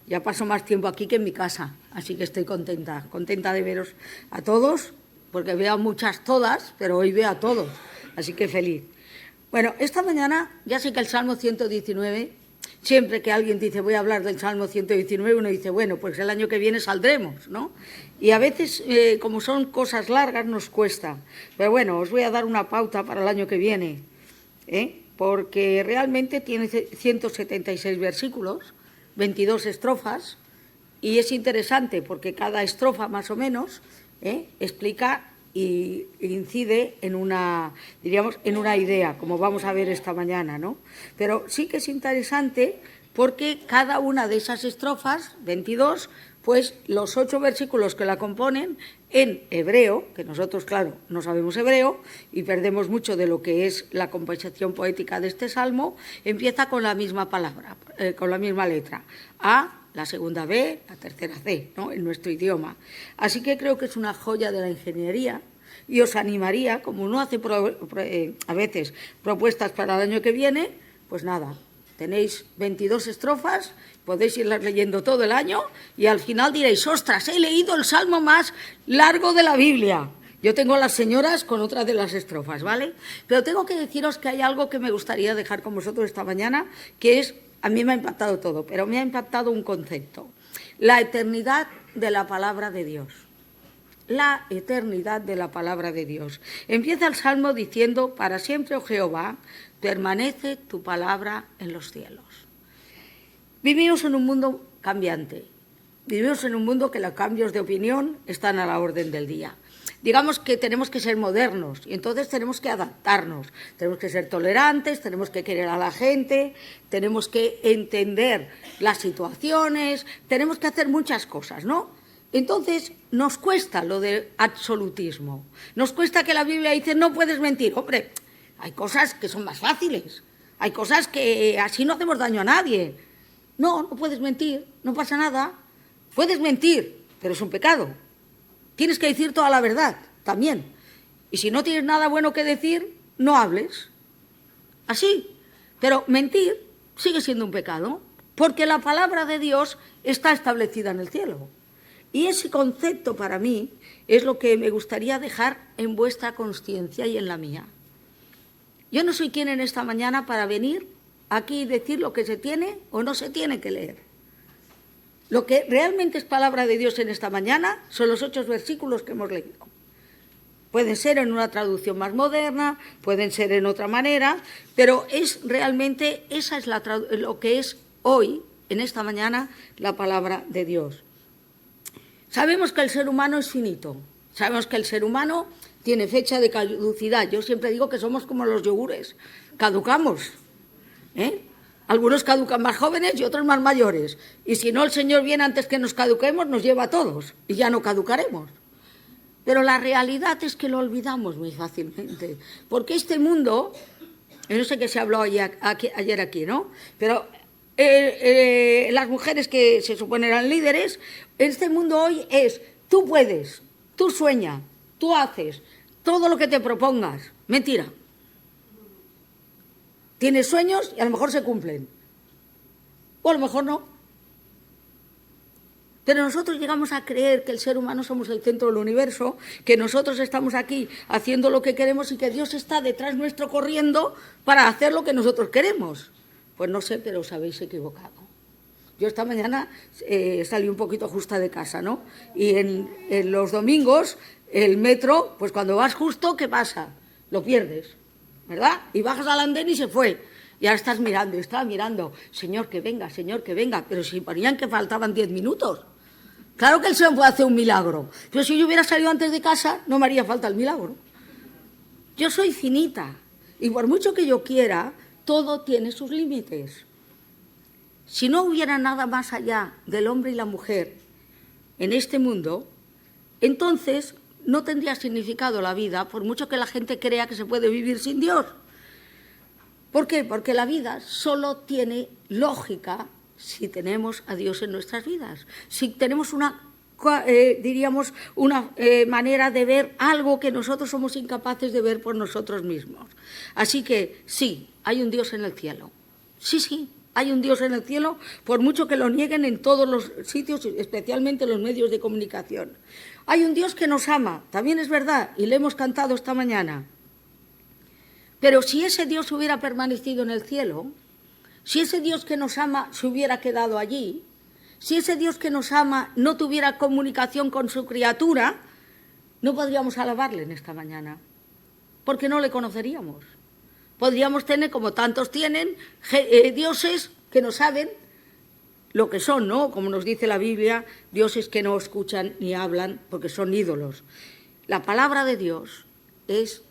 Ya paso más tiempo aquí que en mi casa, así que estoy contenta de veros a todos, porque veo a muchas todas, pero hoy veo a todos, así que feliz. Bueno, esta mañana ya sé que el Salmo 119, siempre que alguien dice voy a hablar del Salmo 119, uno dice, bueno, pues el año que viene saldremos, ¿no? Y a veces, como son cosas largas, nos cuesta. Pero bueno, os voy a dar una pauta para el año que viene, porque realmente tiene 176 versículos, 22 estrofas, y es interesante porque cada estrofa más o menos explica y incide en una, diríamos, en una idea, como vamos a ver esta mañana, ¿no? Pero sí que es interesante porque cada una de esas estrofas, 22, pues los 8 versículos que la componen en hebreo, que nosotros, claro, no sabemos hebreo y perdemos mucho de lo que es la composición poética de este salmo, empieza con la misma palabra, con la misma letra. A, la segunda B, la tercera C, ¿no? En nuestro idioma. Así que creo que es una joya de la ingeniería y os animaría, como uno hace a veces propuestas para el año que viene, pues nada, tenéis 22 estrofas, podéis irlas leyendo todo el año y al final diréis, ostras, he leído el salmo más largo de la Biblia. Yo tengo a las señoras con otras de las estrofas, ¿vale? Pero tengo que deciros que hay algo que me gustaría dejar con vosotros esta mañana, que es, a mí me ha impactado todo, pero me ha impactado un concepto, la eternidad de la palabra de Dios. La eternidad de la palabra de Dios. Empieza el Salmo diciendo, para siempre, oh Jehová, permanece tu palabra en los cielos. Vivimos en un mundo cambiante. Vivimos en un mundo que los cambios de opinión están a la orden del día. Digamos que tenemos que ser modernos y entonces tenemos que adaptarnos, tenemos que ser tolerantes, tenemos que querer a la gente, tenemos que entender las situaciones, tenemos que hacer muchas cosas, ¿no? Entonces nos cuesta lo del absolutismo, nos cuesta que la Biblia dice no puedes mentir. Hombre, hay cosas que son más fáciles, hay cosas que así no hacemos daño a nadie. No puedes mentir, no pasa nada. Puedes mentir, pero es un pecado. Tienes que decir toda la verdad, también. Y si no tienes nada bueno que decir, no hables. Así. Pero mentir sigue siendo un pecado, porque la palabra de Dios está establecida en el cielo. Y ese concepto para mí es lo que me gustaría dejar en vuestra consciencia y en la mía. Yo no soy quien en esta mañana para venir aquí y decir lo que se tiene o no se tiene que leer. Lo que realmente es palabra de Dios en esta mañana son los 8 versículos que hemos leído. Pueden ser en una traducción más moderna, pueden ser en otra manera, pero es realmente, esa es lo que es hoy, en esta mañana, la palabra de Dios. Sabemos que el ser humano es finito, sabemos que el ser humano tiene fecha de caducidad. Yo siempre digo que somos como los yogures, caducamos, Algunos caducan más jóvenes y otros más mayores. Y si no, el Señor viene antes que nos caduquemos, nos lleva a todos y ya no caducaremos. Pero la realidad es que lo olvidamos muy fácilmente. Porque este mundo, yo no sé qué se habló ayer aquí, ¿no? Pero las mujeres que se supone eran líderes, este mundo hoy es, tú puedes, tú sueñas, tú haces todo lo que te propongas. Mentira. Tienes sueños y a lo mejor se cumplen. O a lo mejor no. Pero nosotros llegamos a creer que el ser humano somos el centro del universo, que nosotros estamos aquí haciendo lo que queremos y que Dios está detrás nuestro corriendo para hacer lo que nosotros queremos. Pues no sé, pero os habéis equivocado. Yo esta mañana salí un poquito justa de casa, ¿no? Y en los domingos, el metro, pues cuando vas justo, ¿qué pasa? Lo pierdes, ¿verdad? Y bajas al andén y se fue. Y ahora estás mirando, y estaba mirando, señor que venga, pero si ponían que faltaban 10 minutos. Claro que el Señor puede hacer un milagro, pero si yo hubiera salido antes de casa, no me haría falta el milagro. Yo soy finita, y por mucho que yo quiera, todo tiene sus límites. Si no hubiera nada más allá del hombre y la mujer en este mundo, entonces no tendría significado la vida, por mucho que la gente crea que se puede vivir sin Dios. ¿Por qué? Porque la vida solo tiene lógica si tenemos a Dios en nuestras vidas, si tenemos una manera de ver algo que nosotros somos incapaces de ver por nosotros mismos. Así que sí, hay un Dios en el cielo. Sí, Hay un Dios en el cielo, por mucho que lo nieguen en todos los sitios, especialmente en los medios de comunicación. Hay un Dios que nos ama, también es verdad, y le hemos cantado esta mañana. Pero si ese Dios hubiera permanecido en el cielo, si ese Dios que nos ama se hubiera quedado allí, si ese Dios que nos ama no tuviera comunicación con su criatura, no podríamos alabarle en esta mañana, porque no le conoceríamos. Podríamos tener, como tantos tienen, dioses que no saben lo que son, ¿no? Como nos dice la Biblia, dioses que no escuchan ni hablan porque son ídolos. La palabra de Dios es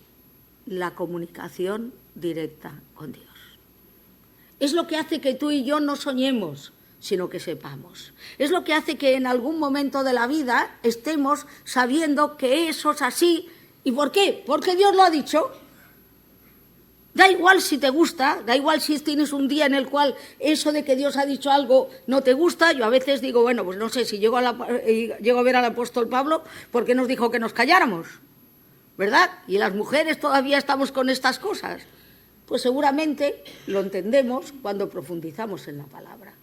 la comunicación directa con Dios. Es lo que hace que tú y yo no soñemos, sino que sepamos. Es lo que hace que en algún momento de la vida estemos sabiendo que eso es así. ¿Y por qué? Porque Dios lo ha dicho. Da igual si te gusta, da igual si tienes un día en el cual eso de que Dios ha dicho algo no te gusta. Yo a veces digo, bueno, pues no sé, si llego a ver al apóstol Pablo, ¿por qué nos dijo que nos calláramos? ¿Verdad? Y las mujeres todavía estamos con estas cosas. Pues seguramente lo entendemos cuando profundizamos en la palabra.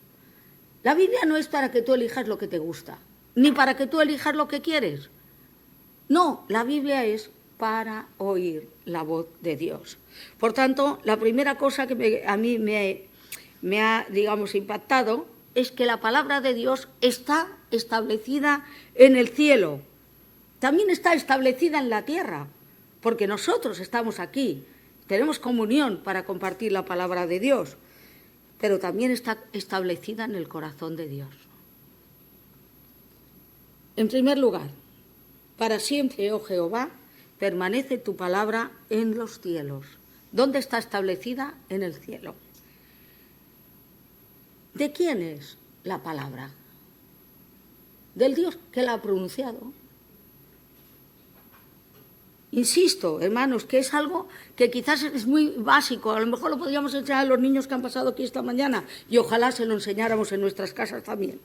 La Biblia no es para que tú elijas lo que te gusta, ni para que tú elijas lo que quieres. No, la Biblia es para oír la voz de Dios. Por tanto, la primera cosa que a mí me ha, digamos, impactado es que la palabra de Dios está establecida en el cielo. También está establecida en la tierra, porque nosotros estamos aquí, tenemos comunión para compartir la palabra de Dios, pero también está establecida en el corazón de Dios. En primer lugar, para siempre, oh Jehová, permanece tu palabra en los cielos. ¿Dónde está establecida? En el cielo. ¿De quién es la palabra? Del Dios que la ha pronunciado. Insisto, hermanos, que es algo que quizás es muy básico. A lo mejor lo podríamos enseñar a los niños que han pasado aquí esta mañana y ojalá se lo enseñáramos en nuestras casas también.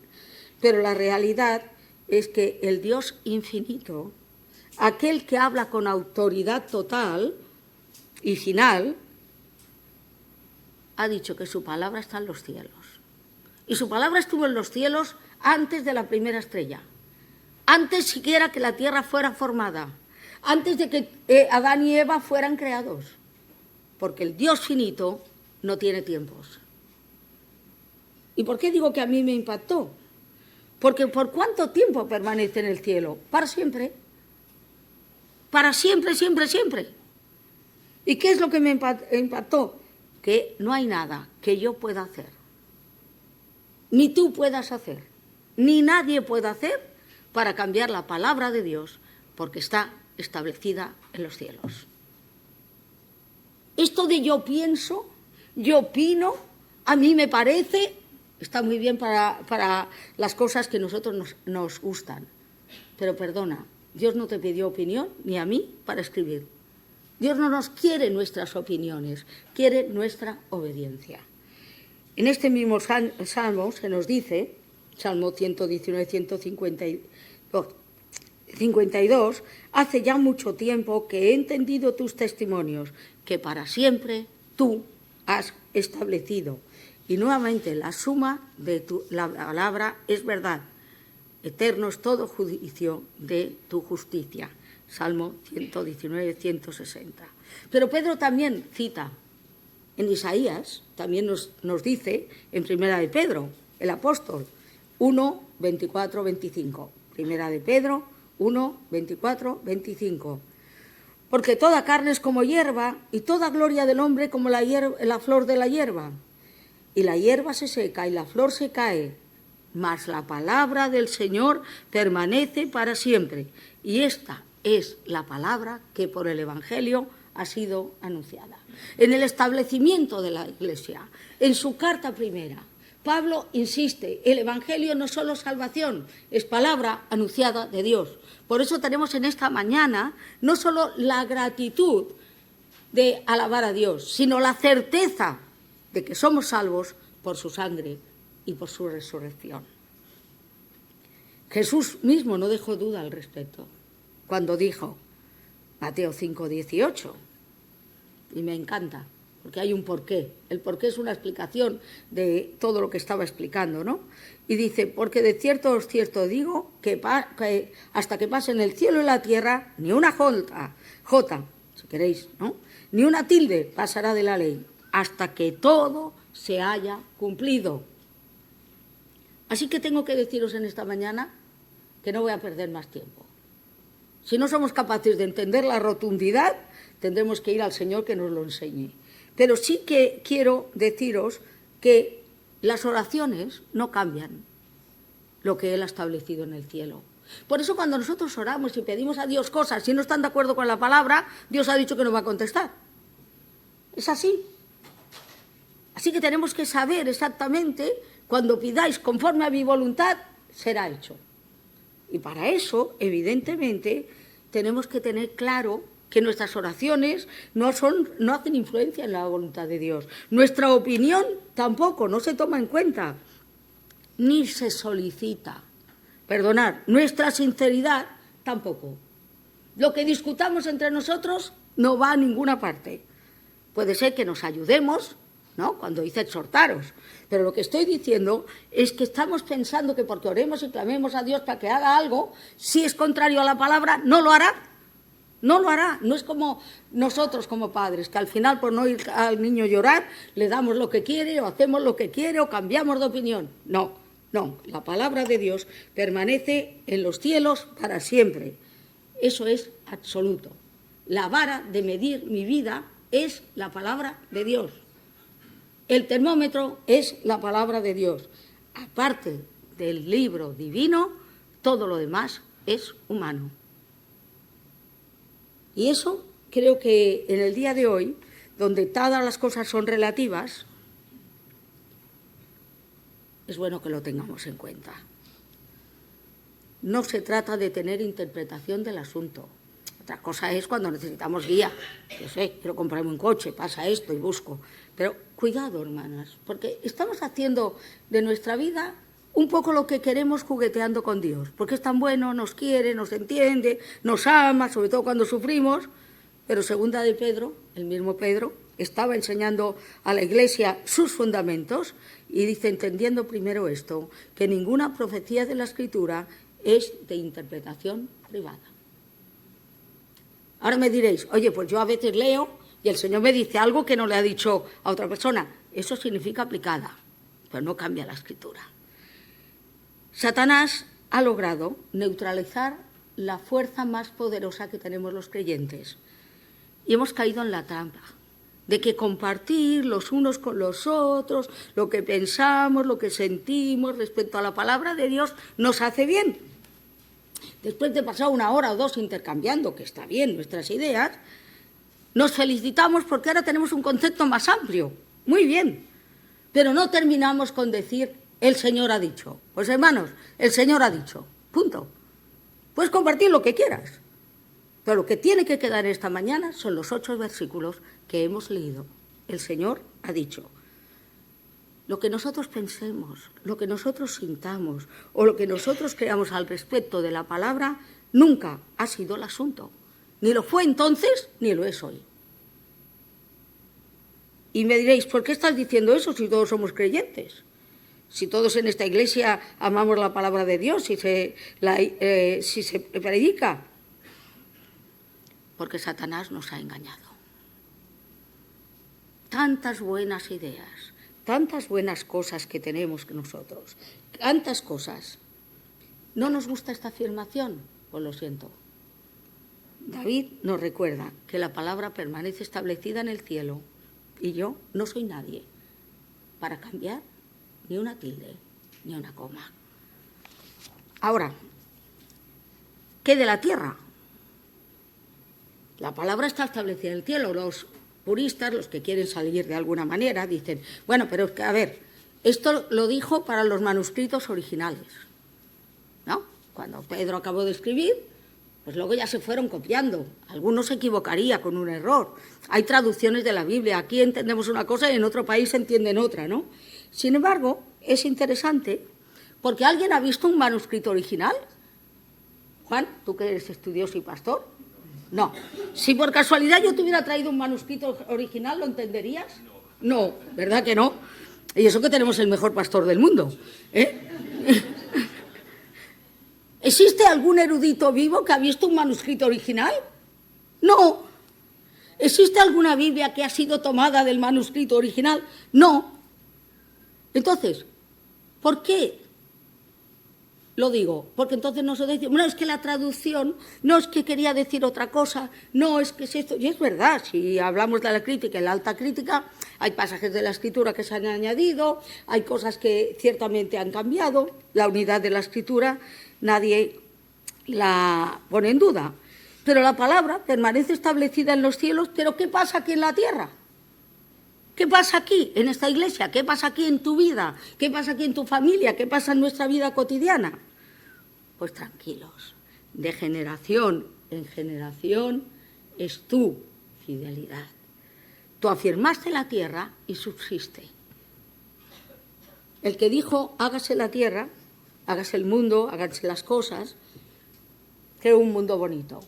Pero la realidad es que el Dios infinito, aquel que habla con autoridad total y final, ha dicho que su palabra está en los cielos. Y su palabra estuvo en los cielos antes de la primera estrella, antes siquiera que la tierra fuera formada, antes de que Adán y Eva fueran creados, porque el Dios finito no tiene tiempos. ¿Y por qué digo que a mí me impactó? Porque ¿por cuánto tiempo permanece en el cielo? Para siempre. Para siempre, siempre, siempre. ¿Y qué es lo que me impactó? Que no hay nada que yo pueda hacer, ni tú puedas hacer, ni nadie pueda hacer para cambiar la palabra de Dios, porque está establecida en los cielos. Esto de yo pienso, yo opino, a mí me parece, está muy bien para las cosas que a nosotros nos gustan. Pero perdona, Dios no te pidió opinión, ni a mí, para escribir. Dios no nos quiere nuestras opiniones, quiere nuestra obediencia. En este mismo salmo se nos dice, Salmo 119, 152, hace ya mucho tiempo que he entendido tus testimonios, que para siempre tú has establecido. Y nuevamente la suma de la palabra es verdad. Eterno es todo juicio de tu justicia. Salmo 119, 160. Pero Pedro también cita en Isaías, también nos dice en Primera de Pedro, el apóstol, 1, 24, 25. Primera de Pedro, 1, 24, 25. Porque toda carne es como hierba, y toda gloria del hombre como la flor de la hierba. Y la hierba se seca y la flor se cae, mas la palabra del Señor permanece para siempre. Y esta es la palabra que por el Evangelio ha sido anunciada. En el establecimiento de la Iglesia, en su carta primera, Pablo insiste, el Evangelio no es solo salvación, es palabra anunciada de Dios. Por eso tenemos en esta mañana no solo la gratitud de alabar a Dios, sino la certeza de que somos salvos por su sangre y por su resurrección. Jesús mismo no dejó duda al respecto cuando dijo, Mateo 5, 18, y me encanta, porque hay un porqué. El porqué es una explicación de todo lo que estaba explicando, ¿no? Y dice, porque de cierto os cierto digo que hasta que pasen el cielo y la tierra, ni una jota, si queréis, ¿no?, ni una tilde pasará de la ley, hasta que todo se haya cumplido. Así que tengo que deciros en esta mañana que no voy a perder más tiempo. Si no somos capaces de entender la rotundidad, tendremos que ir al Señor que nos lo enseñe. Pero sí que quiero deciros que las oraciones no cambian lo que Él ha establecido en el cielo. Por eso cuando nosotros oramos y pedimos a Dios cosas, si no están de acuerdo con la palabra, Dios ha dicho que no va a contestar. Es así. Así que tenemos que saber exactamente, cuando pidáis conforme a mi voluntad, será hecho. Y para eso, evidentemente, tenemos que tener claro que nuestras oraciones no hacen influencia en la voluntad de Dios. Nuestra opinión tampoco, no se toma en cuenta, ni se solicita. Perdonad, nuestra sinceridad tampoco. Lo que discutamos entre nosotros no va a ninguna parte. Puede ser que nos ayudemos, ¿no?, cuando dice exhortaros, pero lo que estoy diciendo es que estamos pensando que porque oremos y clamemos a Dios para que haga algo, si es contrario a la palabra, no lo hará. No lo hará. No es como nosotros como padres, que al final, por no ir al niño llorar, le damos lo que quiere o hacemos lo que quiere o cambiamos de opinión. No, la palabra de Dios permanece en los cielos para siempre. Eso es absoluto. La vara de medir mi vida es la palabra de Dios. El termómetro es la palabra de Dios. Aparte del libro divino, todo lo demás es humano. Y eso creo que en el día de hoy, donde todas las cosas son relativas, es bueno que lo tengamos en cuenta. No se trata de tener interpretación del asunto. Otra cosa es cuando necesitamos guía. Yo sé, quiero comprarme un coche, pasa esto y busco. Pero cuidado, hermanas, porque estamos haciendo de nuestra vida un poco lo que queremos jugueteando con Dios, porque es tan bueno, nos quiere, nos entiende, nos ama, sobre todo cuando sufrimos. Pero segunda de Pedro, el mismo Pedro, estaba enseñando a la Iglesia sus fundamentos y dice, entendiendo primero esto, que ninguna profecía de la Escritura es de interpretación privada. Ahora me diréis, oye, pues yo a veces leo y el Señor me dice algo que no le ha dicho a otra persona. Eso significa aplicada, pero no cambia la Escritura. Satanás ha logrado neutralizar la fuerza más poderosa que tenemos los creyentes y hemos caído en la trampa de que compartir los unos con los otros lo que pensamos, lo que sentimos respecto a la palabra de Dios nos hace bien. Después de pasar 1 hora o 2 intercambiando, que está bien, nuestras ideas, nos felicitamos porque ahora tenemos un concepto más amplio. Muy bien, pero no terminamos con decir el Señor ha dicho. Pues hermanos, el Señor ha dicho, punto. Puedes compartir lo que quieras, pero lo que tiene que quedar esta mañana son los 8 versículos que hemos leído. El Señor ha dicho. Lo que nosotros pensemos, lo que nosotros sintamos o lo que nosotros creamos al respecto de la palabra nunca ha sido el asunto. Ni lo fue entonces, ni lo es hoy. Y me diréis, ¿por qué estás diciendo eso si todos somos creyentes? Si todos en esta iglesia amamos la palabra de Dios, si se predica. Porque Satanás nos ha engañado. Tantas buenas ideas, tantas buenas cosas que tenemos nosotros, tantas cosas. ¿No nos gusta esta afirmación? Pues lo siento. David nos recuerda que la palabra permanece establecida en el cielo y yo no soy nadie para cambiar ni una tilde, ni una coma. Ahora, ¿qué de la tierra? La palabra está establecida en el cielo. Los puristas, los que quieren salir de alguna manera, dicen, bueno, pero es que, a ver, esto lo dijo para los manuscritos originales, ¿no? Cuando Pedro acabó de escribir, pues luego ya se fueron copiando. Algunos se equivocaría con un error. Hay traducciones de la Biblia. Aquí entendemos una cosa y en otro país se entienden otra, ¿no? Sin embargo, es interesante porque ¿alguien ha visto un manuscrito original? Juan, tú que eres estudioso y pastor, No. Si por casualidad yo te hubiera traído un manuscrito original, ¿lo entenderías? No, ¿verdad que no? Y eso que tenemos el mejor pastor del mundo, ¿eh? ¿Existe algún erudito vivo que ha visto un manuscrito original? No. ¿Existe alguna Biblia que ha sido tomada del manuscrito original? No. Entonces, ¿por qué lo digo? Porque entonces nosotros decimos, no, es que la traducción, no es que quería decir otra cosa, no, es que es esto. Y es verdad, si hablamos de la crítica y la alta crítica, hay pasajes de la Escritura que se han añadido, hay cosas que ciertamente han cambiado, la unidad de la Escritura nadie la pone en duda. Pero la palabra permanece establecida en los cielos, pero ¿qué pasa aquí en la tierra? ¿Qué pasa aquí en esta iglesia? ¿Qué pasa aquí en tu vida? ¿Qué pasa aquí en tu familia? ¿Qué pasa en nuestra vida cotidiana? Pues tranquilos, de generación en generación es tu fidelidad. Tú afirmaste la tierra y subsiste. El que dijo, hágase la tierra, hágase el mundo, háganse las cosas, creó un mundo bonito.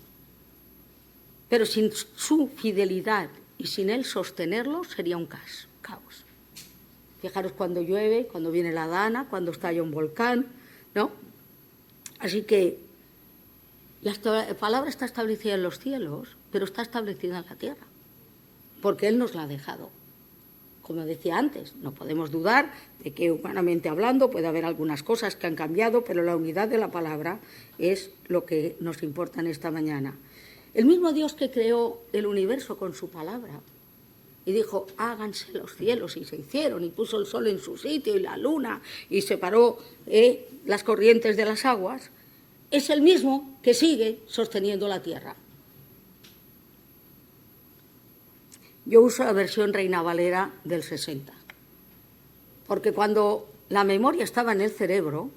Pero sin su fidelidad y sin él sostenerlo sería un caos. Fijaros cuando llueve, cuando viene la dana, cuando estalla un volcán, ¿no? Así que la palabra está establecida en los cielos, pero está establecida en la tierra, porque Él nos la ha dejado. Como decía antes, no podemos dudar de que humanamente hablando puede haber algunas cosas que han cambiado, pero la unidad de la palabra es lo que nos importa en esta mañana. El mismo Dios que creó el universo con su palabra y dijo, háganse los cielos, y se hicieron, y puso el sol en su sitio y la luna, y separó las corrientes de las aguas, es el mismo que sigue sosteniendo la tierra. Yo uso la versión Reina Valera del 60, porque cuando la memoria estaba en el cerebro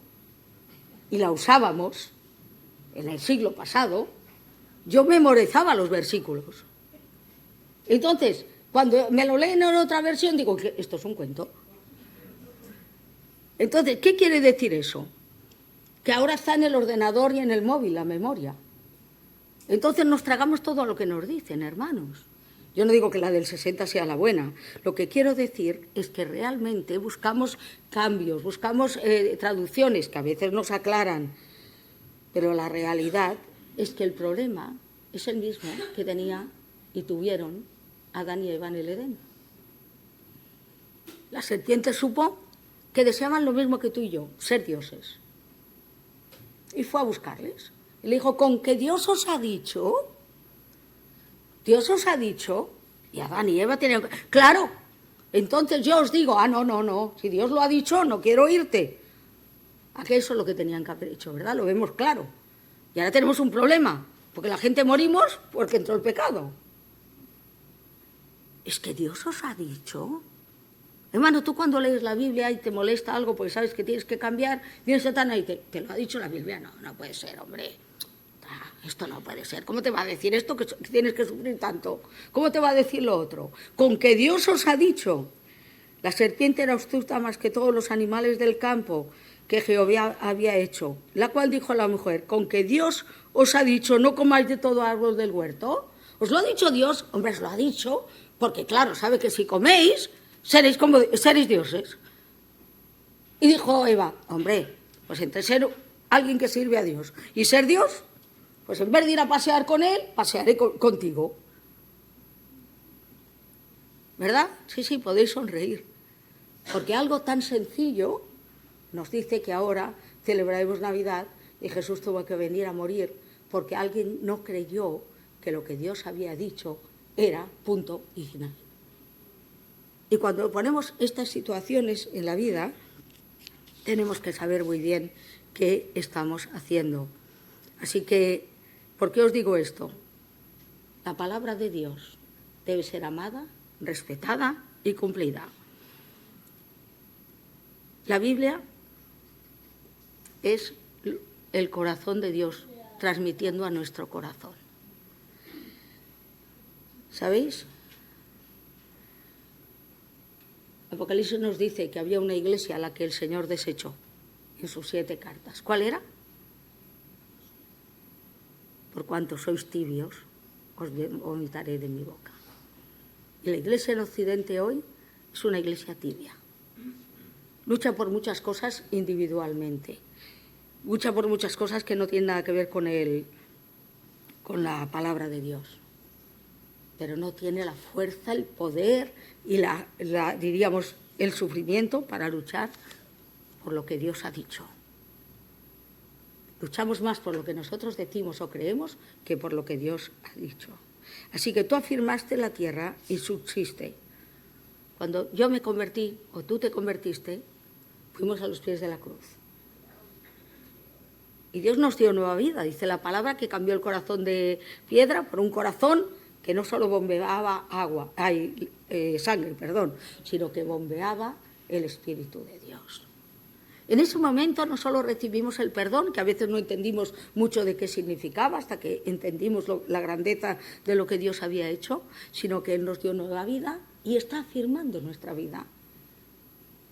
y la usábamos en el siglo pasado, yo memorizaba los versículos. Entonces, cuando me lo leen en otra versión, digo, esto es un cuento. Entonces, ¿qué quiere decir eso? Que ahora está en el ordenador y en el móvil la memoria. Entonces nos tragamos todo lo que nos dicen, hermanos. Yo no digo que la del 60 sea la buena. Lo que quiero decir es que realmente buscamos cambios, buscamos traducciones que a veces nos aclaran, pero la realidad es que el problema es el mismo que tenía y tuvieron Adán y Eva en el Edén. La serpiente supo que deseaban lo mismo que tú y yo, ser dioses. Y fue a buscarles. Y le dijo, ¿con qué Dios os ha dicho? Dios os ha dicho, y Adán y Eva tenían... Claro, entonces yo os digo, no, si Dios lo ha dicho, no quiero oírte. Aquello es lo que tenían que haber hecho, ¿verdad? Lo vemos claro. Y ahora tenemos un problema, porque la gente morimos porque entró el pecado. Es que Dios os ha dicho. Hermano, tú cuando lees la Biblia y te molesta algo porque sabes que tienes que cambiar, viene Satanás y te lo ha dicho la Biblia. No puede ser, hombre. Esto no puede ser. ¿Cómo te va a decir esto que tienes que sufrir tanto? ¿Cómo te va a decir lo otro? Con que Dios os ha dicho. La serpiente era astuta más que todos los animales del campo que Jehová había hecho, la cual dijo a la mujer, con que Dios os ha dicho, no comáis de todo árbol del huerto. ¿Os lo ha dicho Dios? Hombre, os lo ha dicho, porque claro, sabe que si coméis, seréis dioses. Y dijo Eva, hombre, pues entre ser alguien que sirve a Dios y ser Dios, pues en vez de ir a pasear con él, pasearé contigo. ¿Verdad? Sí, podéis sonreír. Porque algo tan sencillo nos dice que ahora celebraremos Navidad y Jesús tuvo que venir a morir porque alguien no creyó que lo que Dios había dicho era punto y final. Y cuando ponemos estas situaciones en la vida, tenemos que saber muy bien qué estamos haciendo. Así que, ¿por qué os digo esto? La palabra de Dios debe ser amada, respetada y cumplida. La Biblia es el corazón de Dios transmitiendo a nuestro corazón. ¿Sabéis? Apocalipsis nos dice que había una iglesia a la que el Señor desechó en sus 7 cartas. ¿Cuál era? Por cuanto sois tibios os vomitaré de mi boca. Y la iglesia en Occidente hoy es una iglesia tibia. Lucha por muchas cosas individualmente. Lucha por muchas cosas que no tienen nada que ver con la palabra de Dios. Pero no tiene la fuerza, el poder y diríamos, el sufrimiento para luchar por lo que Dios ha dicho. Luchamos más por lo que nosotros decimos o creemos que por lo que Dios ha dicho. Así que tú afirmaste la tierra y subsiste. Cuando yo me convertí o tú te convertiste, fuimos a los pies de la cruz. Y Dios nos dio nueva vida. Dice la palabra que cambió el corazón de piedra por un corazón que no solo bombeaba sangre, sino que bombeaba el Espíritu de Dios. En ese momento no solo recibimos el perdón, que a veces no entendimos mucho de qué significaba, hasta que entendimos la grandeza de lo que Dios había hecho, sino que Él nos dio nueva vida y está afirmando nuestra vida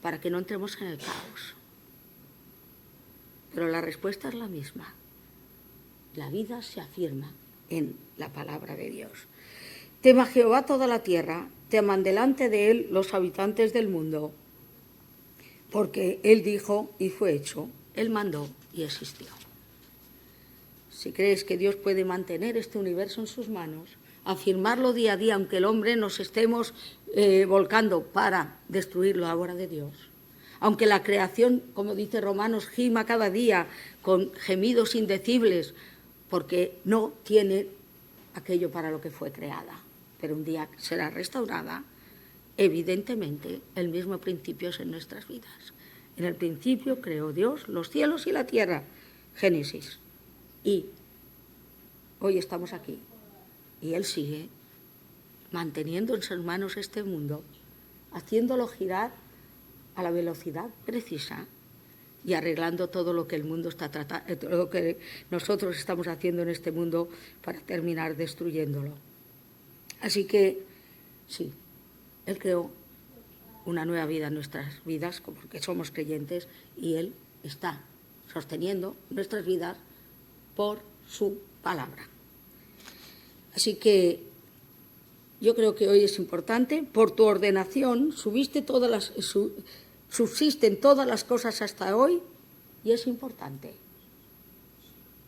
para que no entremos en el caos. Pero la respuesta es la misma. La vida se afirma en la palabra de Dios. Tema Jehová toda la tierra, teman delante de Él los habitantes del mundo, porque Él dijo y fue hecho, Él mandó y existió. Si crees que Dios puede mantener este universo en sus manos, afirmarlo día a día, aunque el hombre nos estemos volcando para destruir la obra de Dios, aunque la creación, como dice Romanos, gima cada día con gemidos indecibles, porque no tiene aquello para lo que fue creada, pero un día será restaurada. Evidentemente, el mismo principio es en nuestras vidas. En el principio creó Dios los cielos y la tierra, Génesis. Y hoy estamos aquí. Y Él sigue manteniendo en sus manos este mundo, haciéndolo girar a la velocidad precisa y arreglando todo lo que el mundo está tratando, todo lo que nosotros estamos haciendo en este mundo para terminar destruyéndolo. Así que, sí, Él creó una nueva vida en nuestras vidas, porque somos creyentes, y Él está sosteniendo nuestras vidas por su palabra. Así que yo creo que hoy es importante, por tu ordenación subsisten todas las cosas hasta hoy, y es importante.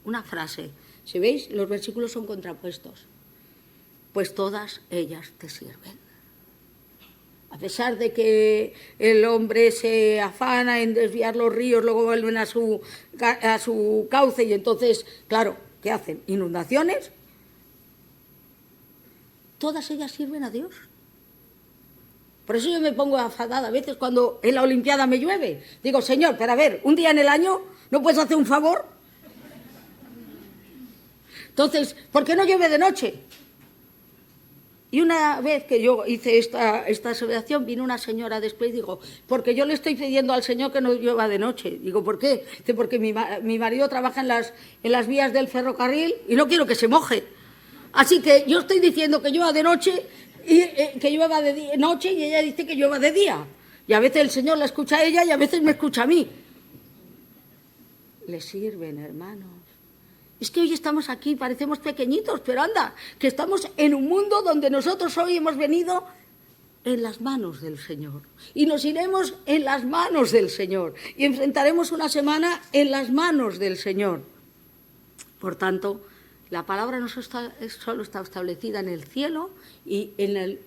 Una frase, si veis, los versículos son contrapuestos, pues todas ellas te sirven. A pesar de que el hombre se afana en desviar los ríos, luego vuelven a su cauce y entonces, claro, ¿qué hacen? Inundaciones. Todas ellas sirven a Dios. Por eso yo me pongo afadada a veces cuando en la Olimpiada me llueve. Digo, Señor, pero a ver, un día en el año, ¿no puedes hacer un favor? Entonces, ¿por qué no llueve de noche? Y una vez que yo hice esta aseveración, vino una señora después y dijo, porque yo le estoy pidiendo al Señor que no llueva de noche. Digo, ¿por qué? Dice, porque mi marido trabaja en las vías del ferrocarril y no quiero que se moje. Así que yo estoy diciendo que llueva de noche, y que llueva de noche, y ella dice que llueva de día. Y a veces el Señor la escucha a ella y a veces me escucha a mí. Le sirven, hermanos. Es que hoy estamos aquí, parecemos pequeñitos, pero anda, que estamos en un mundo donde nosotros hoy hemos venido en las manos del Señor. Y nos iremos en las manos del Señor. Y enfrentaremos una semana en las manos del Señor. Por tanto, la palabra no solo está establecida en el cielo y en el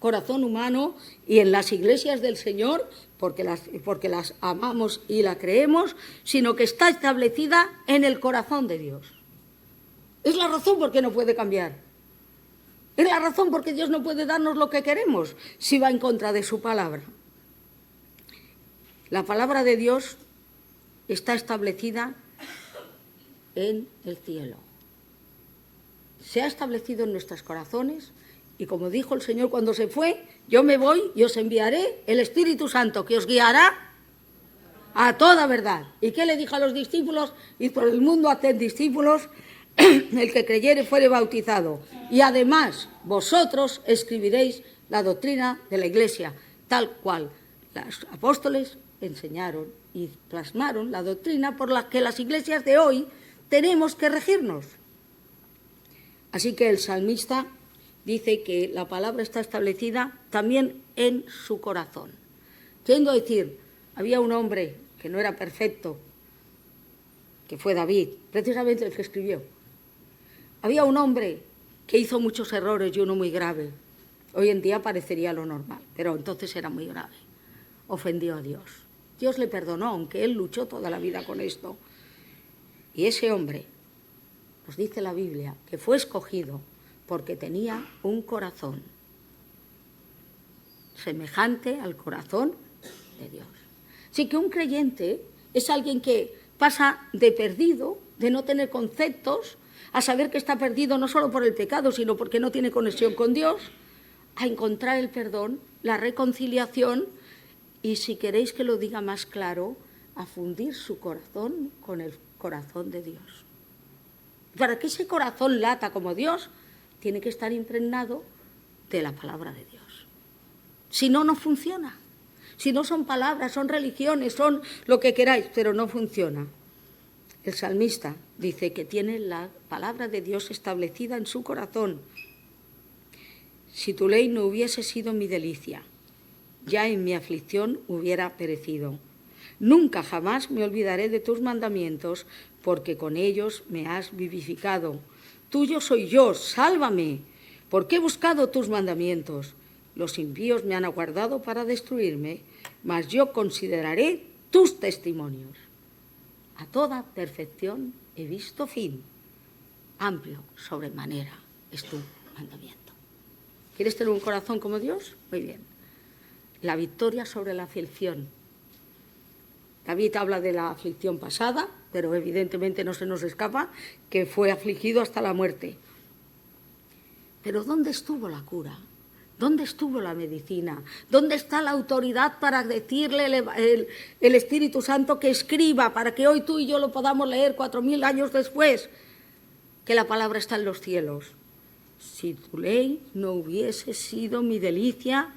corazón humano y en las iglesias del Señor, porque las amamos y la creemos, sino que está establecida en el corazón de Dios. Es la razón por qué no puede cambiar. Es la razón por qué Dios no puede darnos lo que queremos si va en contra de su palabra. La palabra de Dios está establecida en el cielo. Se ha establecido en nuestros corazones y como dijo el Señor cuando se fue, yo me voy y os enviaré el Espíritu Santo que os guiará a toda verdad. ¿Y qué le dijo a los discípulos? Y por el mundo haced discípulos, el que creyere fuere bautizado. Y además vosotros escribiréis la doctrina de la Iglesia, tal cual los apóstoles enseñaron y plasmaron la doctrina por la que las iglesias de hoy tenemos que regirnos. Así que el salmista dice que la palabra está establecida también en su corazón. Queriendo decir, había un hombre que no era perfecto, que fue David, precisamente el que escribió. Había un hombre que hizo muchos errores y uno muy grave. Hoy en día parecería lo normal, pero entonces era muy grave. Ofendió a Dios. Dios le perdonó, aunque él luchó toda la vida con esto. Y ese hombre, nos dice la Biblia, que fue escogido porque tenía un corazón semejante al corazón de Dios. Así que un creyente es alguien que pasa de perdido, de no tener conceptos, a saber que está perdido no solo por el pecado, sino porque no tiene conexión con Dios, a encontrar el perdón, la reconciliación y, si queréis que lo diga más claro, a fundir su corazón con el corazón de Dios. Para que ese corazón lata como Dios, tiene que estar impregnado de la palabra de Dios. Si no, no funciona. Si no, son palabras, son religiones, son lo que queráis, pero no funciona. El salmista dice que tiene la palabra de Dios establecida en su corazón. Si tu ley no hubiese sido mi delicia, ya en mi aflicción hubiera perecido. Nunca jamás me olvidaré de tus mandamientos, porque con ellos me has vivificado. Tuyo soy yo, sálvame, porque he buscado tus mandamientos. Los impíos me han aguardado para destruirme, mas yo consideraré tus testimonios. A toda perfección he visto fin. Amplio sobremanera es tu mandamiento. ¿Quieres tener un corazón como Dios? Muy bien. La victoria sobre la aflicción. David habla de la aflicción pasada, pero evidentemente no se nos escapa que fue afligido hasta la muerte. Pero ¿dónde estuvo la cura? ¿Dónde estuvo la medicina? ¿Dónde está la autoridad para decirle el Espíritu Santo que escriba para que hoy tú y yo lo podamos leer 4000 años después? Que la palabra está en los cielos. Si tu ley no hubiese sido mi delicia,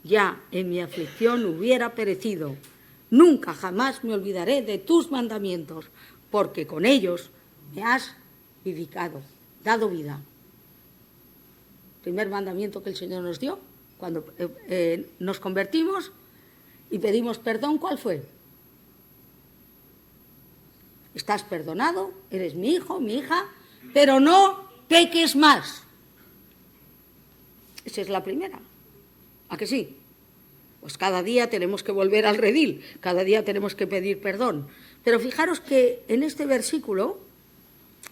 ya en mi aflicción hubiera perecido. Nunca jamás me olvidaré de tus mandamientos, porque con ellos me has vivificado, dado vida. Primer mandamiento que el Señor nos dio cuando nos convertimos y pedimos perdón, ¿cuál fue? Estás perdonado, eres mi hijo, mi hija, pero no peques más. Esa es la primera. ¿A que sí? Pues cada día tenemos que volver al redil, cada día tenemos que pedir perdón. Pero fijaros que en este versículo,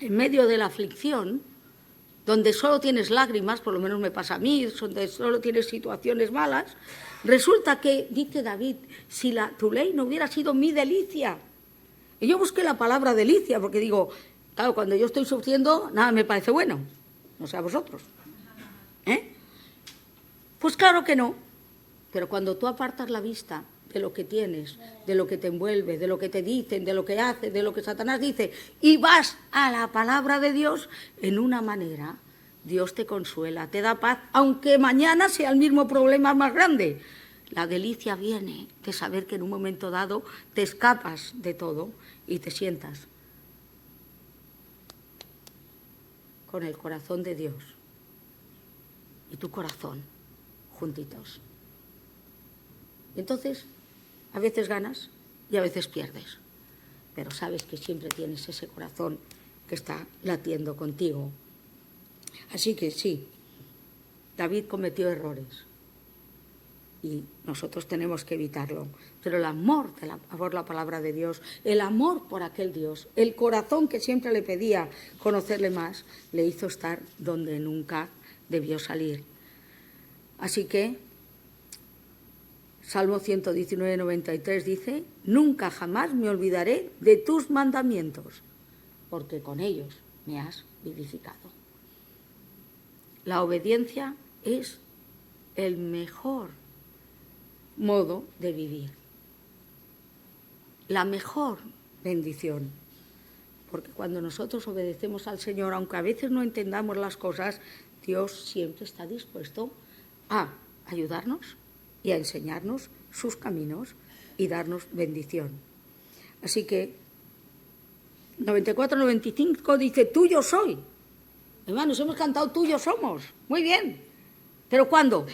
en medio de la aflicción, donde solo tienes lágrimas, por lo menos me pasa a mí, donde solo tienes situaciones malas, resulta que, dice David, si tu ley no hubiera sido mi delicia. Y yo busqué la palabra delicia, porque digo, claro, cuando yo estoy sufriendo, nada me parece bueno, no sé a vosotros. Pues claro que no, pero cuando tú apartas la vista de lo que tienes, de lo que te envuelve, de lo que te dicen, de lo que haces, de lo que Satanás dice, y vas a la palabra de Dios, en una manera Dios te consuela, te da paz, aunque mañana sea el mismo problema más grande. La delicia viene de saber que en un momento dado te escapas de todo y te sientas con el corazón de Dios y tu corazón juntitos. Entonces, a veces ganas y a veces pierdes, pero sabes que siempre tienes ese corazón que está latiendo contigo. Así que sí, David cometió errores y nosotros tenemos que evitarlo, pero el amor por la palabra de Dios, el amor por aquel Dios, el corazón que siempre le pedía conocerle más, le hizo estar donde nunca debió salir. Así que Salmo 119, 93 dice, nunca jamás me olvidaré de tus mandamientos, porque con ellos me has vivificado. La obediencia es el mejor modo de vivir, la mejor bendición, porque cuando nosotros obedecemos al Señor, aunque a veces no entendamos las cosas, Dios siempre está dispuesto a ayudarnos y a enseñarnos sus caminos y darnos bendición. Así que 94-95 dice, tuyo soy. Hermanos, hemos cantado tuyos somos. Muy bien. ¿Pero cuándo?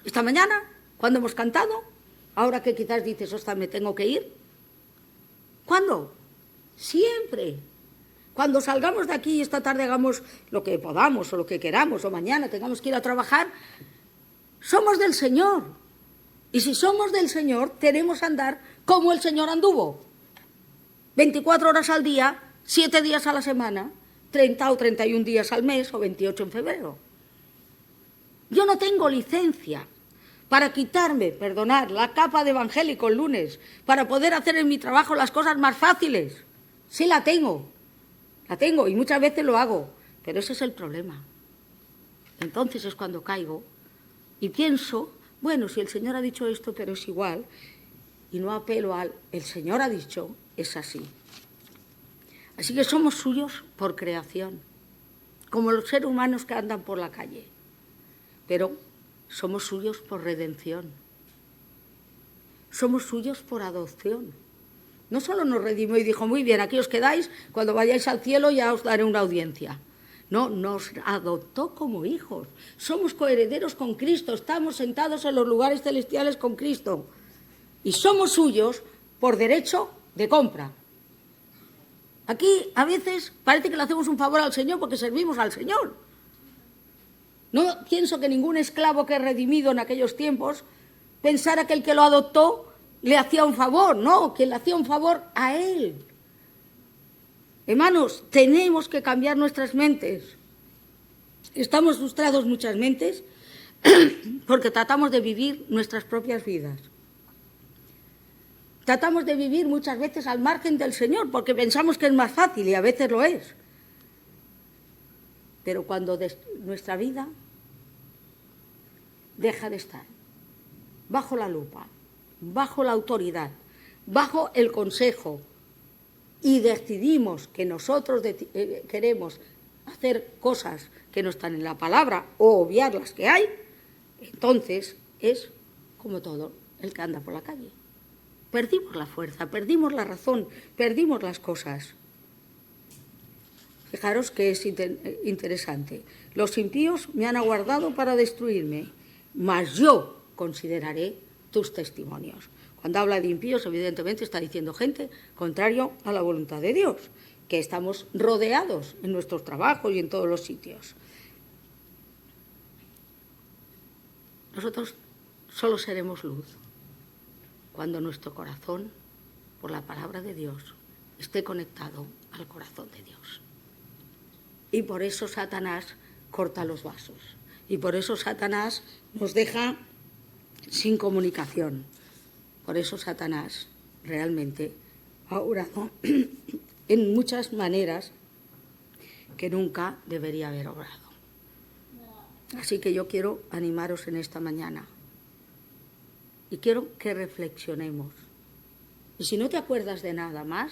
¿Esta mañana? ¿Cuándo hemos cantado? Ahora que quizás dices, ostras, me tengo que ir. ¿Cuándo? Siempre. Cuando salgamos de aquí y esta tarde hagamos lo que podamos o lo que queramos, o mañana tengamos que ir a trabajar, somos del Señor. Y si somos del Señor, tenemos que andar como el Señor anduvo. 24 horas al día, 7 días a la semana, 30 o 31 días al mes o 28 en febrero. Yo no tengo licencia para quitarme, perdonar, la capa de evangélico el lunes, para poder hacer en mi trabajo las cosas más fáciles. Sí la tengo y muchas veces lo hago, pero ese es el problema. Entonces es cuando caigo y pienso, bueno, si el Señor ha dicho esto, pero es igual, y no apelo al el Señor ha dicho, es así. Así que somos suyos por creación, como los seres humanos que andan por la calle, pero somos suyos por redención, somos suyos por adopción. No solo nos redimió y dijo, muy bien, aquí os quedáis, cuando vayáis al cielo ya os daré una audiencia. No, nos adoptó como hijos. Somos coherederos con Cristo, estamos sentados en los lugares celestiales con Cristo. Y somos suyos por derecho de compra. Aquí a veces parece que le hacemos un favor al Señor porque servimos al Señor. No pienso que ningún esclavo que es redimido en aquellos tiempos pensara que el que lo adoptó le hacía un favor, no, que le hacía un favor a él. Hermanos, tenemos que cambiar nuestras mentes. Estamos frustrados muchas mentes porque tratamos de vivir nuestras propias vidas. Tratamos de vivir muchas veces al margen del Señor porque pensamos que es más fácil y a veces lo es. Pero cuando nuestra vida deja de estar bajo la lupa, bajo la autoridad, bajo el consejo, y decidimos que nosotros queremos hacer cosas que no están en la palabra o obviar las que hay, entonces es como todo el que anda por la calle. Perdimos la fuerza, perdimos la razón, perdimos las cosas. Fijaros que es interesante. Los impíos me han aguardado para destruirme, mas yo consideraré tus testimonios. Cuando habla de impíos, evidentemente está diciendo gente contrario a la voluntad de Dios, que estamos rodeados en nuestros trabajos y en todos los sitios. Nosotros solo seremos luz cuando nuestro corazón, por la palabra de Dios, esté conectado al corazón de Dios. Y por eso Satanás corta los vasos. Y por eso Satanás nos deja sin comunicación. Por eso Satanás realmente ha obrado en muchas maneras que nunca debería haber obrado. Así que yo quiero animaros en esta mañana y quiero que reflexionemos. Y si no te acuerdas de nada más,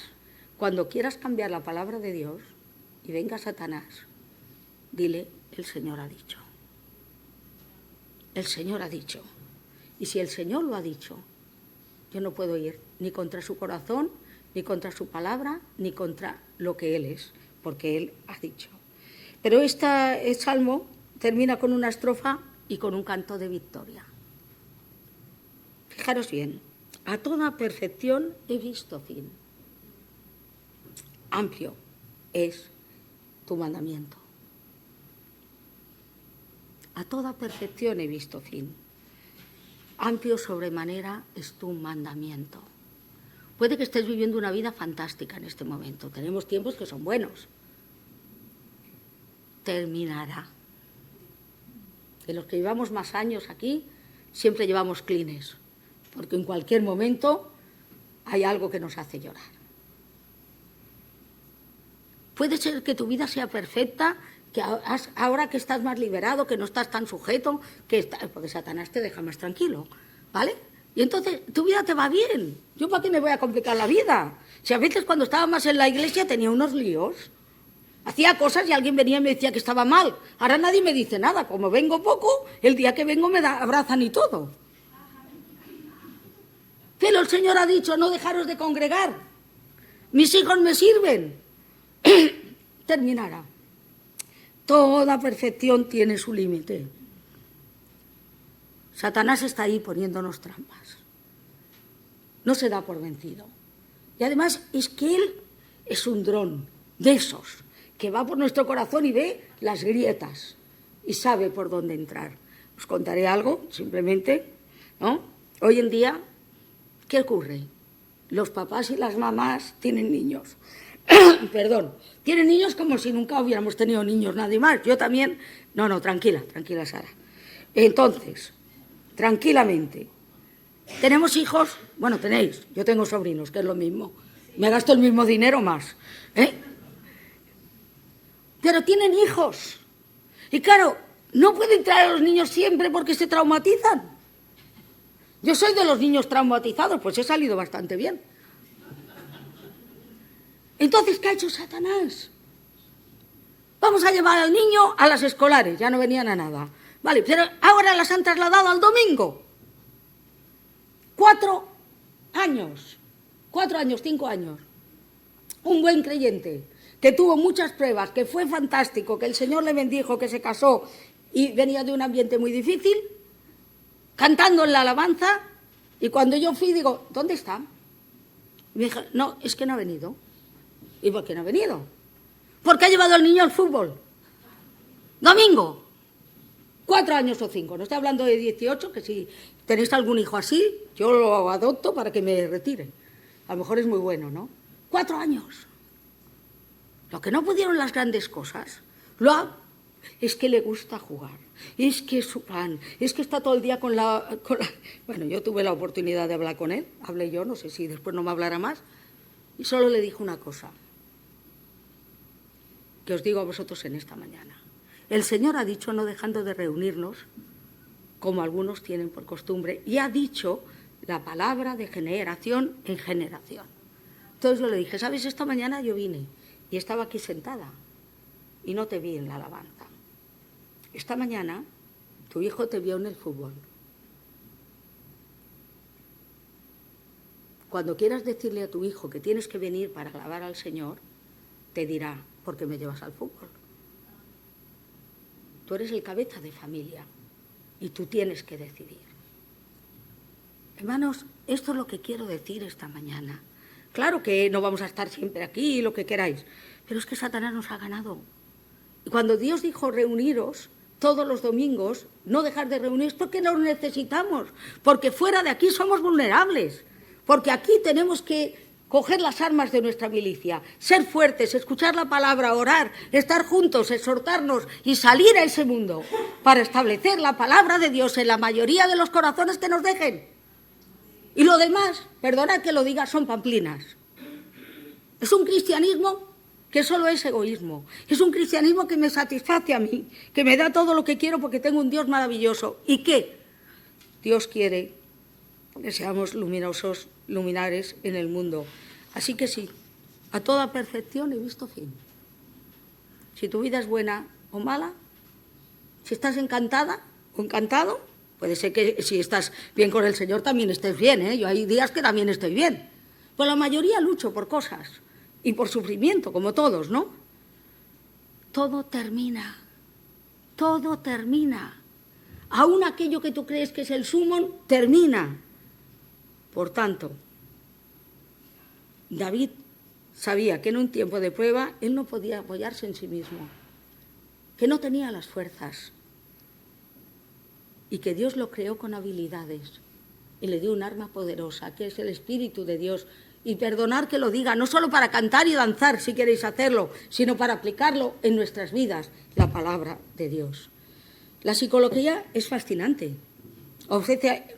cuando quieras cambiar la palabra de Dios y venga Satanás, dile, el Señor ha dicho. El Señor ha dicho. Y si el Señor lo ha dicho, yo no puedo ir ni contra su corazón, ni contra su palabra, ni contra lo que Él es, porque Él ha dicho. Pero este salmo termina con una estrofa y con un canto de victoria. Fijaros bien, a toda perfección he visto fin. Amplio es tu mandamiento. A toda perfección he visto fin. Amplio sobremanera es tu mandamiento. Puede que estés viviendo una vida fantástica en este momento. Tenemos tiempos que son buenos. Terminará. De los que llevamos más años aquí, siempre llevamos clines, porque en cualquier momento hay algo que nos hace llorar. Puede ser que tu vida sea perfecta, que ahora que estás más liberado, que no estás tan sujeto, porque Satanás te deja más tranquilo, ¿vale? Y entonces tu vida te va bien. ¿Yo para qué me voy a complicar la vida? Si a veces cuando estaba más en la iglesia tenía unos líos, hacía cosas y alguien venía y me decía que estaba mal. Ahora nadie me dice nada. Como vengo poco, el día que vengo me abrazan y todo. Pero el Señor ha dicho, no dejaros de congregar. Mis hijos me sirven. Terminará. Toda perfección tiene su límite. Satanás está ahí poniéndonos trampas. No se da por vencido. Y además es que él es un dron de esos que va por nuestro corazón y ve las grietas y sabe por dónde entrar. Os contaré algo, simplemente, ¿no? Hoy en día, ¿qué ocurre? Los papás y las mamás tienen niños. Perdón, tienen niños como si nunca hubiéramos tenido niños, nadie más. Yo también. No, tranquila, Sara. Entonces, tranquilamente. Tenemos hijos, bueno, tenéis, yo tengo sobrinos, que es lo mismo. Me gasto el mismo dinero más. Pero tienen hijos. Y claro, no pueden traer a los niños siempre porque se traumatizan. Yo soy de los niños traumatizados, pues he salido bastante bien. Entonces, ¿qué ha hecho Satanás? Vamos a llevar al niño a las escolares, ya no venían a nada. Vale, pero ahora las han trasladado al domingo. 4 años, 5 años. Un buen creyente, que tuvo muchas pruebas, que fue fantástico, que el Señor le bendijo, que se casó y venía de un ambiente muy difícil, cantando en la alabanza, y cuando yo fui digo, ¿dónde está? Y me dijo, no, es que no ha venido. ¿Y por qué no ha venido? Porque ha llevado al niño al fútbol. Domingo. 4 años o 5, no estoy hablando de 18, que si tenéis algún hijo así, yo lo adopto para que me retire. A lo mejor es muy bueno, ¿no? 4 años. Lo que no pudieron las grandes cosas, es que le gusta jugar, es que es su plan, es que está todo el día con la... Bueno, yo tuve la oportunidad de hablar con él, hablé yo, no sé si después no me hablará más, y solo le dije una cosa, que os digo a vosotros en esta mañana. El Señor ha dicho, no dejando de reunirnos, como algunos tienen por costumbre, y ha dicho la palabra de generación en generación. Entonces yo le dije, ¿sabes? Esta mañana yo vine y estaba aquí sentada y no te vi en la alabanza. Esta mañana tu hijo te vio en el fútbol. Cuando quieras decirle a tu hijo que tienes que venir para alabar al Señor, te dirá, ¿por qué me llevas al fútbol? Tú eres el cabeza de familia y tú tienes que decidir. Hermanos, esto es lo que quiero decir esta mañana. Claro que no vamos a estar siempre aquí, lo que queráis, pero es que Satanás nos ha ganado. Y cuando Dios dijo reuniros todos los domingos, no dejar de reunirnos, porque nos necesitamos, porque fuera de aquí somos vulnerables, porque aquí tenemos que coger las armas de nuestra milicia, ser fuertes, escuchar la palabra, orar, estar juntos, exhortarnos y salir a ese mundo para establecer la palabra de Dios en la mayoría de los corazones que nos dejen. Y lo demás, perdonad que lo diga, son pamplinas. Es un cristianismo que solo es egoísmo. Es un cristianismo que me satisface a mí, que me da todo lo que quiero porque tengo un Dios maravilloso. ¿Y qué? Dios quiere que seamos luminosos, luminares en el mundo. Así que sí, a toda perfección he visto fin. Si tu vida es buena o mala, si estás encantada o encantado, puede ser que si estás bien con el Señor también estés bien, ¿eh? Yo hay días que también estoy bien. Pues la mayoría lucho por cosas y por sufrimiento, como todos, ¿no? Todo termina, todo termina. Aún aquello que tú crees que es el sumum, termina. Por tanto, David sabía que en un tiempo de prueba él no podía apoyarse en sí mismo, que no tenía las fuerzas y que Dios lo creó con habilidades y le dio un arma poderosa, que es el Espíritu de Dios. Y perdonar que lo diga, no solo para cantar y danzar, si queréis hacerlo, sino para aplicarlo en nuestras vidas, la palabra de Dios. La psicología es fascinante, ofrece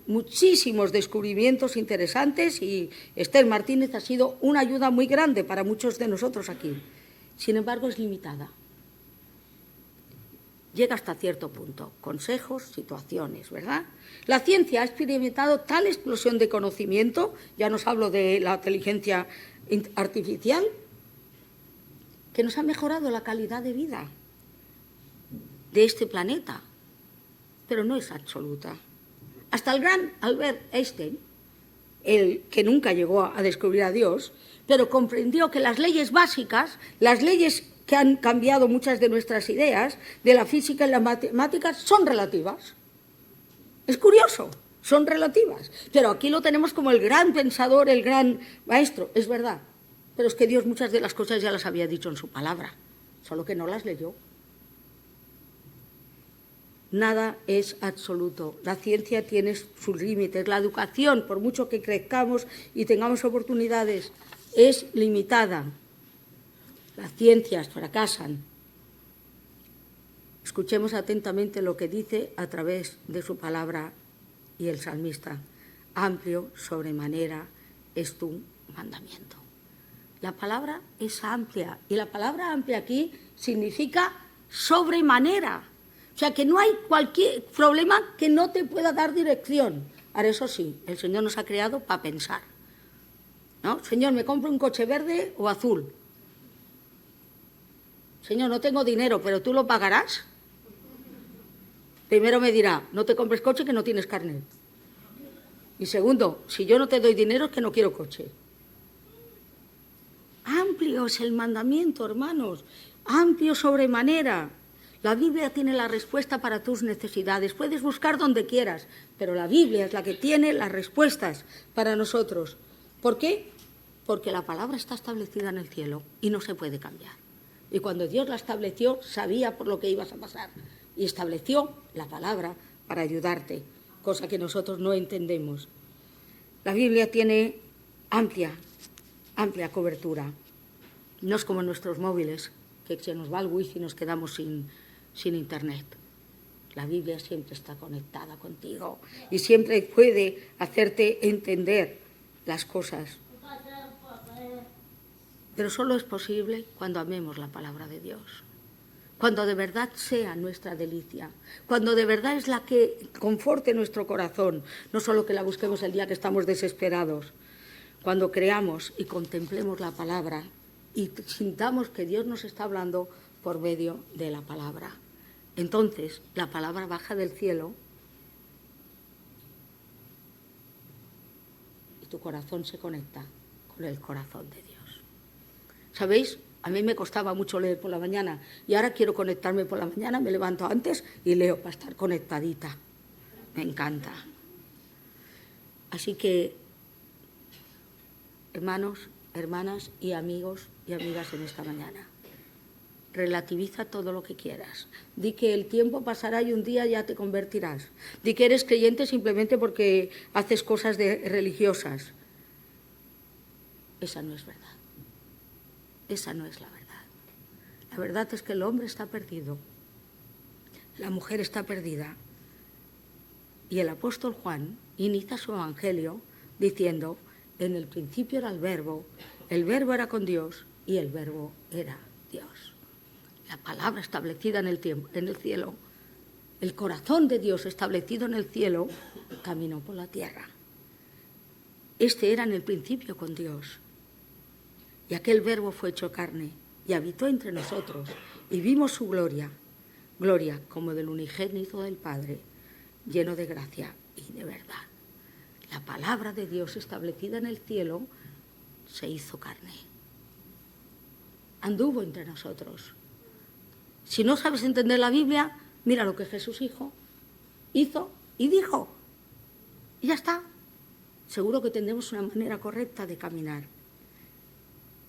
muchísimos descubrimientos interesantes y Esther Martínez ha sido una ayuda muy grande para muchos de nosotros aquí. Sin embargo, es limitada. Llega hasta cierto punto, consejos, situaciones, ¿verdad? La ciencia ha experimentado tal explosión de conocimiento, ya nos hablo de la inteligencia artificial, que nos ha mejorado la calidad de vida de este planeta, pero no es absoluta. Hasta el gran Albert Einstein, el que nunca llegó a descubrir a Dios, pero comprendió que las leyes básicas, las leyes que han cambiado muchas de nuestras ideas de la física y las matemáticas son relativas. Es curioso, son relativas. Pero aquí lo tenemos como el gran pensador, el gran maestro. Es verdad. Pero es que Dios muchas de las cosas ya las había dicho en su palabra, solo que no las leyó. Nada es absoluto. La ciencia tiene sus límites. La educación, por mucho que crezcamos y tengamos oportunidades, es limitada. Las ciencias fracasan. Escuchemos atentamente lo que dice a través de su palabra y el salmista. Amplio sobremanera es tu mandamiento. La palabra es amplia, y la palabra amplia aquí significa sobremanera. O sea, que no hay cualquier problema que no te pueda dar dirección. Ahora, eso sí, el Señor nos ha creado para pensar, ¿no? Señor, ¿me compro un coche verde o azul? Señor, no tengo dinero, pero ¿tú lo pagarás? Primero me dirá, no te compres coche que no tienes carnet. Y segundo, si yo no te doy dinero es que no quiero coche. Amplio es el mandamiento, hermanos, amplio sobremanera. La Biblia tiene la respuesta para tus necesidades. Puedes buscar donde quieras, pero la Biblia es la que tiene las respuestas para nosotros. ¿Por qué? Porque la palabra está establecida en el cielo y no se puede cambiar. Y cuando Dios la estableció, sabía por lo que ibas a pasar. Y estableció la palabra para ayudarte, cosa que nosotros no entendemos. La Biblia tiene amplia cobertura. No es como nuestros móviles, que se nos va el wifi y nos quedamos sin internet. La Biblia siempre está conectada contigo y siempre puede hacerte entender las cosas. Pero solo es posible cuando amemos la palabra de Dios, cuando de verdad sea nuestra delicia, cuando de verdad es la que conforte nuestro corazón, no solo que la busquemos el día que estamos desesperados, cuando creamos y contemplemos la palabra y sintamos que Dios nos está hablando por medio de la palabra. Entonces, la palabra baja del cielo y tu corazón se conecta con el corazón de Dios. ¿Sabéis? A mí me costaba mucho leer por la mañana y ahora quiero conectarme por la mañana, me levanto antes y leo para estar conectadita. Me encanta. Así que, hermanos, hermanas y amigos y amigas en esta mañana, relativiza todo lo que quieras. Di que el tiempo pasará y un día ya te convertirás. Di que eres creyente simplemente porque haces cosas religiosas. Esa no es verdad. Esa no es la verdad. La verdad es que el hombre está perdido. La mujer está perdida. Y el apóstol Juan inicia su evangelio diciendo, en el principio era el verbo era con Dios y el verbo era Dios. La palabra establecida en el cielo, el corazón de Dios establecido en el cielo, caminó por la tierra. Este era en el principio con Dios. Y aquel verbo fue hecho carne y habitó entre nosotros y vimos su gloria, gloria como del unigénito del Padre, lleno de gracia y de verdad. La palabra de Dios establecida en el cielo se hizo carne. Anduvo entre nosotros. Si no sabes entender la Biblia, mira lo que Jesús hizo y dijo. Y ya está. Seguro que tendremos una manera correcta de caminar.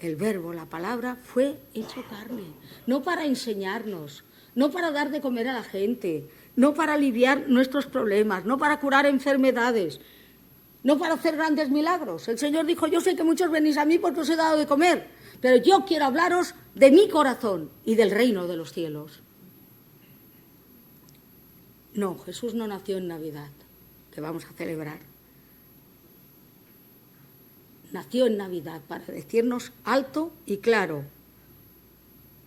El verbo, la palabra, fue hecho carne. No para enseñarnos, no para dar de comer a la gente, no para aliviar nuestros problemas, no para curar enfermedades, no para hacer grandes milagros. El Señor dijo, yo sé que muchos venís a mí porque os he dado de comer, pero yo quiero hablaros de mi corazón y del reino de los cielos. No, Jesús no nació en Navidad, que vamos a celebrar. Nació en Navidad para decirnos alto y claro,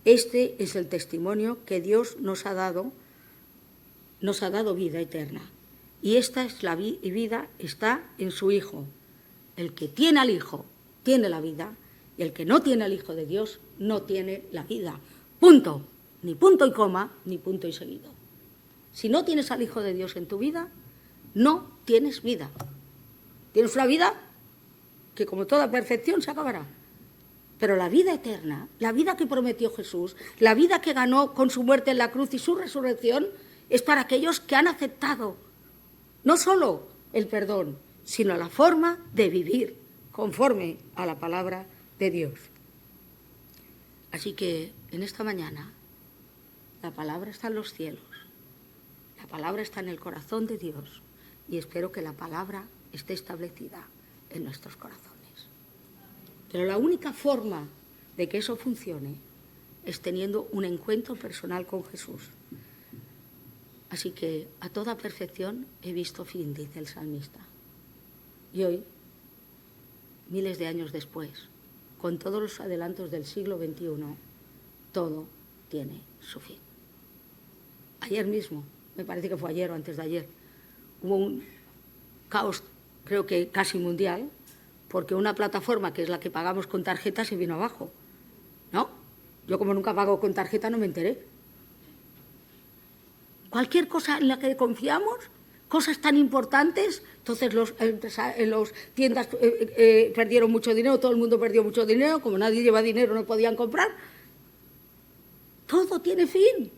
este es el testimonio que Dios nos ha dado vida eterna. Y esta es la vida, está en su Hijo. El que tiene al Hijo tiene la vida, y el que no tiene al Hijo de Dios no tiene la vida. Punto. Ni punto y coma, ni punto y seguido. Si no tienes al Hijo de Dios en tu vida, no tienes vida. Tienes una vida que como toda perfección se acabará. Pero la vida eterna, la vida que prometió Jesús, la vida que ganó con su muerte en la cruz y su resurrección, es para aquellos que han aceptado no solo el perdón, sino la forma de vivir conforme a la palabra de Dios. Así que en esta mañana la palabra está en los cielos, la palabra está en el corazón de Dios y espero que la palabra esté establecida en nuestros corazones. Pero la única forma de que eso funcione es teniendo un encuentro personal con Jesús. Así que a toda perfección he visto fin, dice el salmista. Y hoy, miles de años después, con todos los adelantos del siglo XXI, todo tiene su fin. Ayer mismo, me parece que fue ayer o antes de ayer, hubo un caos, creo que casi mundial, porque una plataforma que es la que pagamos con tarjeta se vino abajo, ¿no? Yo como nunca pago con tarjeta no me enteré. Cualquier cosa en la que confiamos, cosas tan importantes, entonces los tiendas perdieron mucho dinero, todo el mundo perdió mucho dinero, como nadie lleva dinero no podían comprar. Todo tiene fin.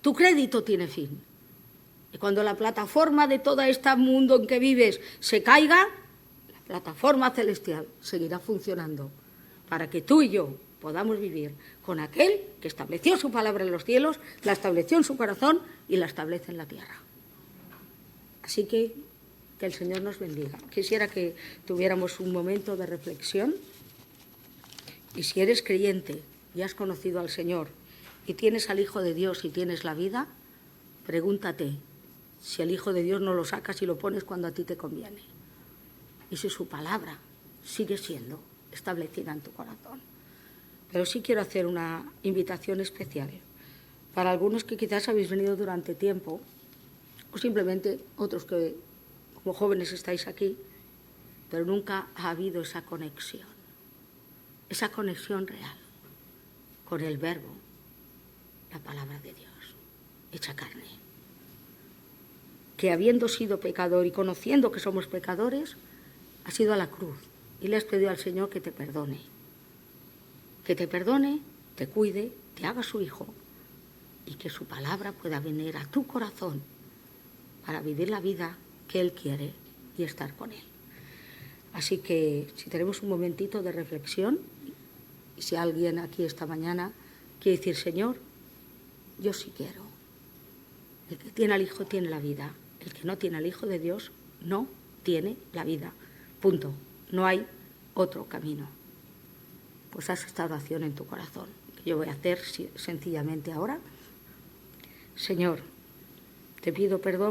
Tu crédito tiene fin. Y cuando la plataforma de todo este mundo en que vives se caiga, la plataforma celestial seguirá funcionando para que tú y yo podamos vivir con aquel que estableció su palabra en los cielos, la estableció en su corazón y la establece en la tierra. Así que el Señor nos bendiga. Quisiera que tuviéramos un momento de reflexión y si eres creyente y has conocido al Señor y tienes al Hijo de Dios y tienes la vida, pregúntate si el Hijo de Dios no lo sacas y lo pones cuando a ti te conviene. Y si su palabra sigue siendo establecida en tu corazón. Pero sí quiero hacer una invitación especial para algunos que quizás habéis venido durante tiempo o simplemente otros que como jóvenes estáis aquí, pero nunca ha habido esa conexión real con el Verbo, la palabra de Dios, hecha carne. Que habiendo sido pecador y conociendo que somos pecadores, has ido a la cruz y le has pedido al Señor que te perdone, te cuide, te haga su hijo y que su palabra pueda venir a tu corazón para vivir la vida que Él quiere y estar con Él. Así que si tenemos un momentito de reflexión y si alguien aquí esta mañana quiere decir, Señor, yo sí quiero. El que tiene al Hijo tiene la vida, el que no tiene al Hijo de Dios no tiene la vida. Punto. No hay otro camino. Pues haz esta oración en tu corazón, que yo voy a hacer sencillamente ahora. Señor, te pido perdón